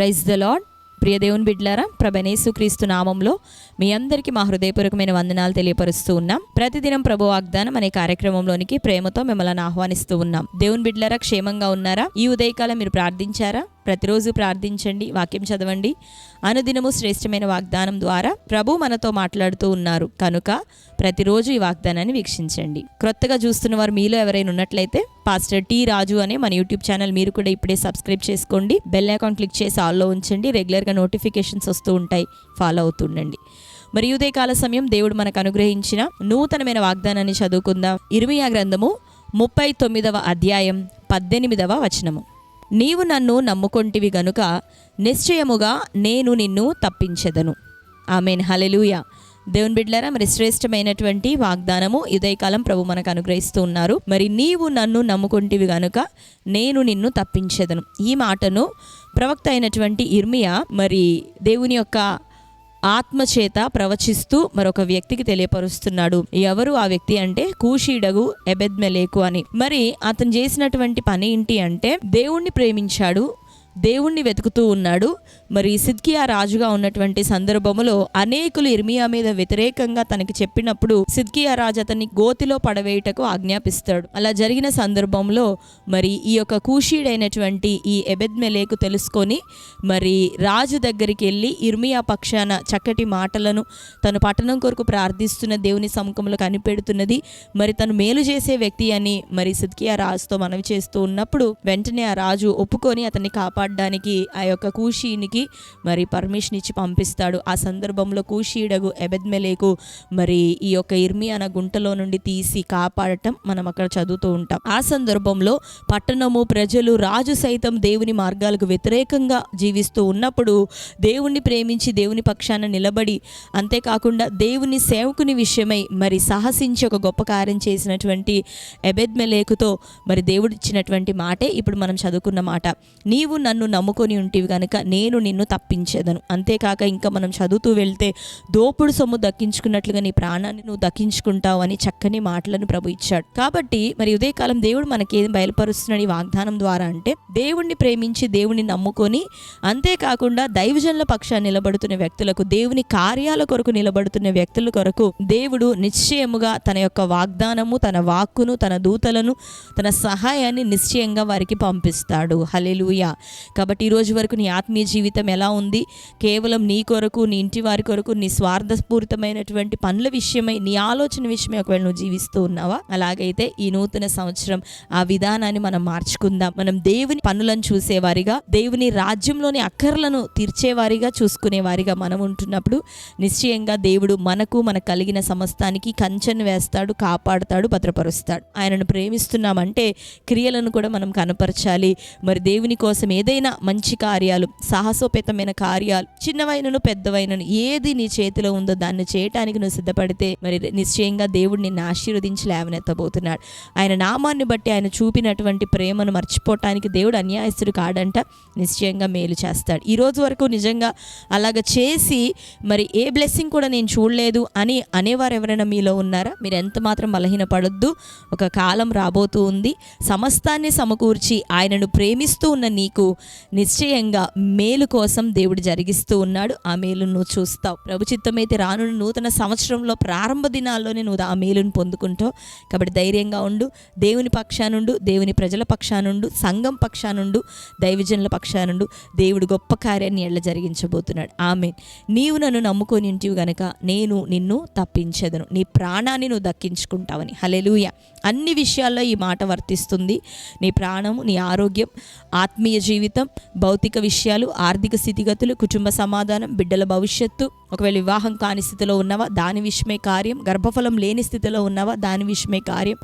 Praise the lord. ప్రియ దేవుని బిడ్డలారా, ప్రభువైన యేసుక్రీస్తు నామంలో మీ అందరికీ మా హృదయపూర్వకమైన వందనాలు తెలియపరుస్తూ ఉన్నాం. ప్రతిదినం ప్రభు వాగ్దానం అనే కార్యక్రమంలోనికి ప్రేమతో మిమ్మల్ని ఆహ్వానిస్తూ ఉన్నాం. దేవుని బిడ్డలారా, క్షేమంగా ఉన్నారా? ఈ ఉదయకాలం మీరు ప్రార్థించారా? ప్రతిరోజు ప్రార్థించండి, వాక్యం చదవండి. అనుదినము శ్రేష్టమైన వాగ్దానం ద్వారా ప్రభు మనతో మాట్లాడుతూ ఉన్నారు కనుక ప్రతిరోజు ఈ వాగ్దానాన్ని వీక్షించండి. క్రొత్తగా చూస్తున్న వారు మీలో ఎవరైనా ఉన్నట్లయితే పాస్టర్ టి రాజు అనే మన యూట్యూబ్ ఛానల్ మీరు కూడా ఇప్పుడే సబ్స్క్రైబ్ చేసుకోండి. బెల్ ఐకాన్ క్లిక్ చేసి ఆల్లో ఉంచండి. రెగ్యులర్గా నోటిఫికేషన్స్ వస్తూ ఉంటాయి, ఫాలో అవుతుండండి. మరి ఉదయకాల సమయం దేవుడు మనకు అనుగ్రహించిన నూతనమైన వాగ్దానాన్ని చదువుకుందాం. ఇర్మీయా గ్రంథము 39వ అధ్యాయం 18వ వచనము. నీవు నన్ను నమ్ముకొంటివి గనుక నిశ్చయముగా నేను నిన్ను తప్పించెదను. ఆమేన్, హల్లెలూయా. దేవుని బిడ్డలారా, మరి శ్రేష్టమైనటువంటి వాగ్దానము ఉదయకాలం ప్రభు మనకు అనుగ్రహిస్తూ ఉన్నారు. మరి నీవు నన్ను నమ్ముకొంటివి గనుక నేను నిన్ను తప్పించెదను. ఈ మాటను ప్రవక్త అయినటువంటి ఇర్మీయా మరి దేవుని యొక్క ఆత్మచేత ప్రవచిస్తూ మరొక వ్యక్తికి తెలియపరుస్తున్నాడు. ఎవరు ఆ వ్యక్తి అంటే కూషీడగు ఎబెద్మెలెకు అని. మరి అతను చేసినటువంటి పని ఏంటి అంటే దేవుణ్ణి ప్రేమించాడు, దేవుణ్ణి వెతుకుతూ ఉన్నాడు. మరి సిద్కియా రాజుగా ఉన్నటువంటి సందర్భంలో అనేకులు ఇర్మీయా మీద వ్యతిరేకంగా తనకి చెప్పినప్పుడు సిద్కియా రాజు అతన్ని గోతిలో పడవేయటకు ఆజ్ఞాపిస్తాడు. అలా జరిగిన సందర్భంలో మరి ఈ యొక్క కూషీడైనటువంటి ఈ ఎబెద్మెలెకు తెలుసుకొని మరి రాజు దగ్గరికి వెళ్ళి ఇర్మీయా పక్షాన చక్కటి మాటలను తను పట్టణం కొరకు ప్రార్థిస్తున్న దేవుని సముఖంలో కనిపెడుతున్నది మరి తను మేలు చేసే వ్యక్తి అని మరి సిద్కియా రాజుతో మనవి చేస్తూ ఉన్నప్పుడు వెంటనే ఆ రాజు ఒప్పుకొని అతన్ని కాపాడడానికి ఆ యొక్క కూషీనికి మరి పర్మిషన్ ఇచ్చి పంపిస్తాడు. ఆ సందర్భంలో కూషీడగు ఎబెద్మెలెకు మరి ఈ యొక్క ఇర్మీయా అనే గుంటలో నుండి తీసి కాపాడటం మనం అక్కడ చదువుతూ ఉంటాం. ఆ సందర్భంలో పట్టణము, ప్రజలు, రాజు సైతం దేవుని మార్గాలకు వ్యతిరేకంగా జీవిస్తూ ఉన్నప్పుడు దేవుణ్ణి ప్రేమించి దేవుని పక్షాన నిలబడి అంతేకాకుండా దేవుని సేవకుని విషయమై మరి సాహసించి ఒక గొప్ప కార్యం చేసినటువంటి ఎబెద్మెలెకుతో మరి దేవుడు ఇచ్చినటువంటి మాటే ఇప్పుడు మనం చదువుకున్న మాట. నీవు నన్ను నమ్ముకొని ఉంటివి కనుక నేను నిన్ను తప్పించేదను. అంతేకాక ఇంకా మనం చదువుతూ వెళ్తే దోపుడు సొమ్ము దక్కించుకున్నట్లుగా నీ ప్రాణాన్ని నువ్వు దక్కించుకుంటావు అని చక్కని మాటలను ప్రభు ఇచ్చాడు. కాబట్టి మరి ఉదయకాలం దేవుడు మనకి ఏం బయలుపరుస్తున్నాడు ఈ వాగ్దానం ద్వారా అంటే దేవుణ్ణి ప్రేమించి దేవుణ్ణి నమ్ముకొని అంతేకాకుండా దైవజనుల పక్షాన్ని నిలబడుతున్న వ్యక్తులకు, దేవుని కార్యాల కొరకు నిలబడుతున్న వ్యక్తుల కొరకు దేవుడు నిశ్చయముగా తన యొక్క వాగ్దానము, తన వాక్కును, తన దూతలను, తన సహాయాన్ని నిశ్చయంగా వారికి పంపిస్తాడు. హల్లెలూయా. కాబట్టి ఈ రోజు వరకు నీ ఆత్మీయ జీవితం ఎలా ఉంది? కేవలం నీ కొరకు, నీ ఇంటి వారి కొరకు, నీ స్వార్థపూరితమైనటువంటి పనుల విషయమై, నీ ఆలోచన విషయమై ఒకవేళ నువ్వు జీవిస్తూ ఉన్నావా? అలాగైతే ఈ నూతన సంవత్సరం ఆ విధానాన్ని మనం మార్చుకుందాం. మనం దేవుని పనులను చూసేవారిగా, దేవుని రాజ్యంలోని అక్కర్లను తీర్చేవారిగా, చూసుకునేవారిగా మనం ఉంటున్నప్పుడు నిశ్చయంగా దేవుడు మనకు కలిగిన సమస్తానికి కంచెను వేస్తాడు, కాపాడుతాడు, భద్రపరుస్తాడు. ఆయనను ప్రేమిస్తున్నామంటే క్రియలను కూడా మనం కనపరచాలి. మరి దేవుని కోసం ఏదైనా మంచి కార్యాలు, సాహసోపేతమైన కార్యాలు, చిన్నవైనను పెద్దవైనను ఏది నీ చేతిలో ఉందో దాన్ని చేయటానికి నువ్వు సిద్ధపడితే మరి నిశ్చయంగా దేవుడు నిన్ను ఆశీర్వదించి లేవనెత్తబోతున్నాడు. ఆయన నామాన్ని బట్టి ఆయన చూపినటువంటి ప్రేమను మర్చిపోవటానికి దేవుడు అన్యాయస్తుడు కాడంట. నిశ్చయంగా మేలు చేస్తాడు. ఈ రోజు వరకు నిజంగా అలాగ చేసి మరి ఏ బ్లెస్సింగ్ కూడా నేను చూడలేదు అని అనేవారు ఎవరైనా మీలో ఉన్నారా? మీరు ఎంత మాత్రం బలహీనపడొద్దు. ఒక కాలం రాబోతూ ఉంది. సమస్తాన్ని సమకూర్చి ఆయనను ప్రేమిస్తూ ఉన్న నీకు నిశ్చయంగా మేలు కోసం దేవుడు జరిగిస్తూ ఉన్నాడు. ఆ మేలును నువ్వు చూస్తావు. ప్రభు చిత్తమైతే రానున్న నూతన సంవత్సరంలో ప్రారంభ దినాల్లోనే నువ్వు ఆ మేలును పొందుకుంటావు. కాబట్టి ధైర్యంగా ఉండు. దేవుని పక్షానుండు, దేవుని ప్రజల పక్షానుండు, సంఘం పక్షానుండు, దైవజనుల పక్షానుండు. దేవుడు గొప్ప కార్యాన్ని ఎళ్ళ జరిగించబోతున్నాడు. ఆమేన్. నీవు నన్ను నమ్ముకొని ఉంటివి గనక నేను నిన్ను తప్పించెదను. నీ ప్రాణాన్ని నువ్వు దక్కించుకుంటావని. హల్లెలూయా. అన్ని విషయాల్లో ఈ మాట వర్తిస్తుంది. నీ ప్రాణము, నీ ఆరోగ్యం, ఆత్మీయ జీవితం, భౌతిక విషయాలు, ఆర్థిక స్థితిగతులు, కుటుంబ సమాధానం, బిడ్డల భవిష్యత్తు, ఒకవేళ వివాహం కాని స్థితిలో ఉన్నావా దాని విషయమే కార్యం, గర్భఫలం లేని స్థితిలో ఉన్నావా దాని విషయమే కార్యం,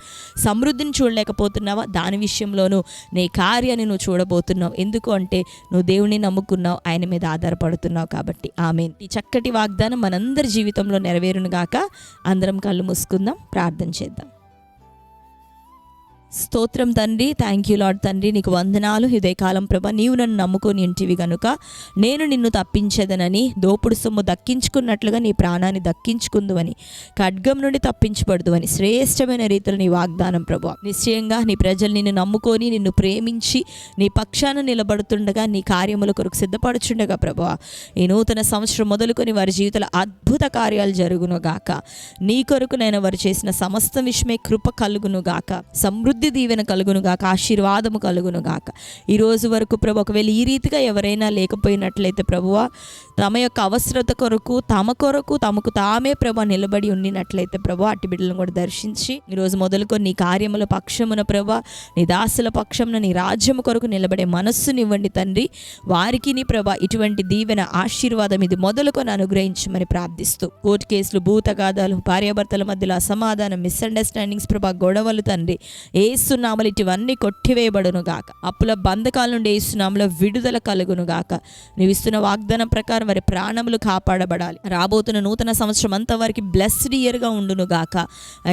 సమృద్ధిని చూడలేకపోతున్నావా దాని విషయంలోనూ నీ కార్యాన్ని నువ్వు చూడబోతున్నావు. ఎందుకు అంటే నువ్వు దేవుని నమ్ముకున్నావు, ఆయన మీద ఆధారపడుతున్నావు కాబట్టి. ఆమేన్. ఈ చక్కటి వాగ్దానం మనందరి జీవితంలో నెరవేరును గాక. అందరం కళ్ళు మూసుకుందాం, ప్రార్థన చేద్దాం. స్తోత్రం తండ్రి. థ్యాంక్ యూ లార్డ్ తండ్రి, నీకు వందనాలు. ఉదయకాలం ప్రభా, నీవు నన్ను నమ్ముకొని ఇంటివి గనుక నేను నిన్ను తప్పించేదనని, దోపుడు సొమ్ము దక్కించుకున్నట్లుగా నీ ప్రాణాన్ని దక్కించుకుందువని, ఖడ్గం నుండి తప్పించబడదు అని శ్రేష్టమైన రీతిలో నీ వాగ్దానం ప్రభా. నిశ్చయంగా నీ ప్రజలు నిన్ను నమ్ముకొని నిన్ను ప్రేమించి నీ పక్షాన నిలబడుతుండగా, నీ కార్యముల కొరకు సిద్ధపడుచుండగా ప్రభా, ఈ నూతన సంవత్సరం మొదలుకొని వారి జీవితంలో అద్భుత కార్యాలు జరుగునుగాక. నీ కొరకు నేను వారు చేసిన సమస్త విషయమే కృప కలుగునుగాక, సమృద్ధి దీవెన కలుగునుగాక, ఆశీర్వాదము కలుగునుగాక. ఈ రోజు వరకు ప్రభు ఒకవేళ ఈ రీతిగా ఎవరైనా లేకపోయినట్లయితే ప్రభువా, తమ యొక్క అవసరత కొరకు తమకు తామే ప్రభు నిలబడి ఉండినట్లయితే ప్రభు అట్టి బిడ్డలను కూడా దర్శించి ఈరోజు మొదలుకొని నీ కార్యముల పక్షమున ప్రభు, నీ దాసుల పక్షమున నీ రాజ్యము కొరకు నిలబడే మనస్సునివ్వండి తండ్రి. వారికి నీ ప్రభు ఇటువంటి దీవెన ఆశీర్వాదం ఇది మొదలుకొని అనుగ్రహించమని ప్రార్థిస్తూ, కోర్టు కేసులు, భూతగాదాలు, భార్యాభర్తల మధ్యలో అసమాధానం, మిస్అండర్స్టాండింగ్స్ ప్రభా, గొడవలు తండ్రి ఏసునామలు ఇటువన్నీ కొట్టివేయబడును గాక. అప్పుల బంధకాల నుండి ఏసునామలో విడుదల కలుగును గాక. నీవు ఇస్తున్న వాగ్దానం ప్రకారం వారి ప్రాణములు కాపాడబడాలి. రాబోతున్న నూతన సంవత్సరం అంతా వారికి బ్లెస్డ్ ఇయర్గా ఉండును గాక.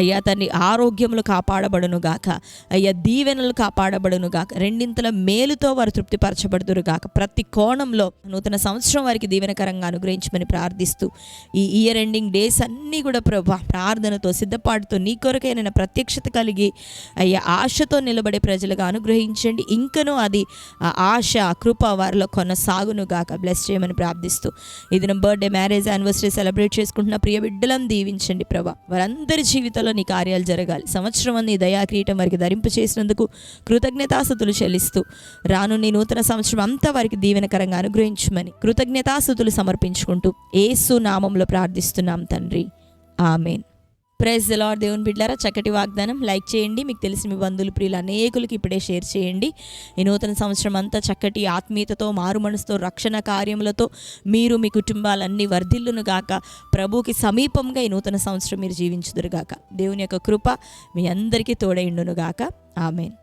అయ్యా తండ్రి, ఆరోగ్యములు కాపాడబడును గాక. అయ్యా దీవెనలు కాపాడబడును గాక. రెండింతల మేలుతో వారు తృప్తిపరచబడుదురు గాక. ప్రతి కోణంలో నూతన సంవత్సరం వారికి దీవెనకరంగా అనుగ్రహించమని ప్రార్థిస్తూ, ఈ ఇయర్ ఎండింగ్ డేస్ అన్నీ కూడా ప్రభా ప్రార్థనతో సిద్ధపాటుతో నీ కొరకైన ప్రత్యక్షత కలిగి అయ్యా ఆశతో నిలబడే ప్రజలుగా అనుగ్రహించండి. ఇంకనూ అది ఆశ, కృప వారిలో కొనసాగును గాక. బ్లెస్ చేయమని ప్రార్థిస్తూ, ఇది నా బర్త్డే, మ్యారేజ్, యానివర్సరీ సెలబ్రేట్ చేసుకుంటున్న ప్రియ బిడ్డలను దీవించండి ప్రభా. వారందరి జీవితంలో నీ కార్యాలు జరగాలి. సంవత్సరం నీ దయా కిరీటం వారికి ధరింపు చేసినందుకు కృతజ్ఞతాస్తుతులు చెల్లిస్తూ, రాను నీ నూతన సంవత్సరం అంతా వారికి దీవెనకరంగా అనుగ్రహించమని కృతజ్ఞతాస్తుతులు సమర్పించుకుంటూ యేసు నామంలో ప్రార్థిస్తున్నాం తండ్రి. ఆమేన్. Praise the Lord. దేవుని బిడ్డలారా, చక్కటి వాగ్దానం. లైక్ చేయండి. మీకు తెలిసిన మీ బంధువులు, ప్రియులు అనేకులకి ఇప్పుడే షేర్ చేయండి. ఈ నూతన సంవత్సరం అంతా చక్కటి ఆత్మీయతతో, మారు మనసుతో, రక్షణ కార్యములతో మీరు మీ కుటుంబాలన్నీ వర్ధిల్లును గాక. ప్రభువుకి సమీపంగా ఈ నూతన సంవత్సరం మీరు జీవించుదురు గాక. దేవుని యొక్క కృప మీ అందరికీ తోడైండును గాక. ఆమేన్.